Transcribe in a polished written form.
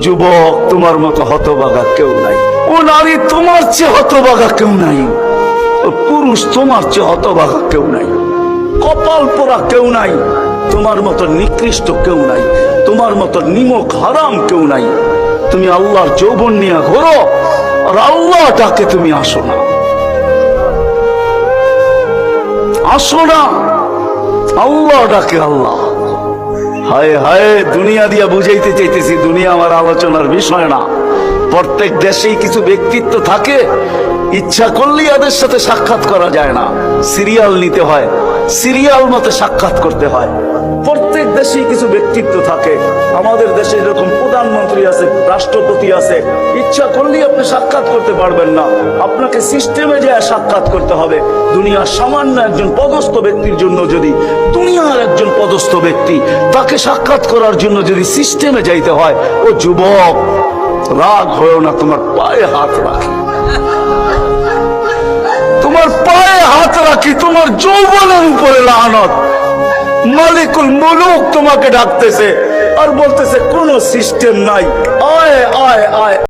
যুবক, তোমার মতো হতভাগা কেউ নাই। ও নারী, তোমার চেয়ে হতভাগা কেউ নাই। ও পুরুষ, তোমার চেয়ে হতভাগা কেউ নাই। কপাল পোড়া কেউ নাই। তোমার মতো নিকৃষ্ট কেউ নাই। তোমার মতো নিমক হারাম কেউ নাই। তুমি আল্লাহর যৌবন নিয়ে ঘোরো, আর আল্লাহ ডাকে তুমি আসো না, আসো না। আল্লাহ ডাকে আল্লাহ। হায় হায়, দুনিয়া দিয়া বুঝাইতে চাইতেছি, দুনিয়া আমার আলোচনার বিষয় না। প্রত্যেক দেশেই কিছু ব্যক্তিত্ব থাকে, ইচ্ছা করলেই এদের সাথে সাক্ষাৎ করা যায় না, সিরিয়াল নিতে হয়, সিরিয়াল মতে সাক্ষাৎ করতে হয়। প্রত্যেক দেশেই কিছু ব্যক্তিত্ব থাকে। আমাদের দেশে এরকম প্রধানমন্ত্রী আছে, রাষ্ট্রপতি আছে, ইচ্ছা করলেই আপনি সাক্ষাৎ করতে পারবেন না, আপনাকে সিস্টেমে যায় সাক্ষাৎ করতে হবে। দুনিয়ার সামান্য একজন পদস্থ ব্যক্তির জন্য, যদি দুনিয়ার একজন পদস্থ ব্যক্তি, তাকে সাক্ষাৎ করার জন্য যদি সিস্টেমে যাইতে হয়, ও যুবক, রাগ হয়েও না, তোমার পায়ে হাত রাখি, তোমার পায়ে হাত রাখি, তোমার যৌবনের উপরে লানত। মালিকুল মুলুক তোমাকে ডাকতেছে আর বলতেছে কোনো সিস্টেম নাই, আয় আয় আয়।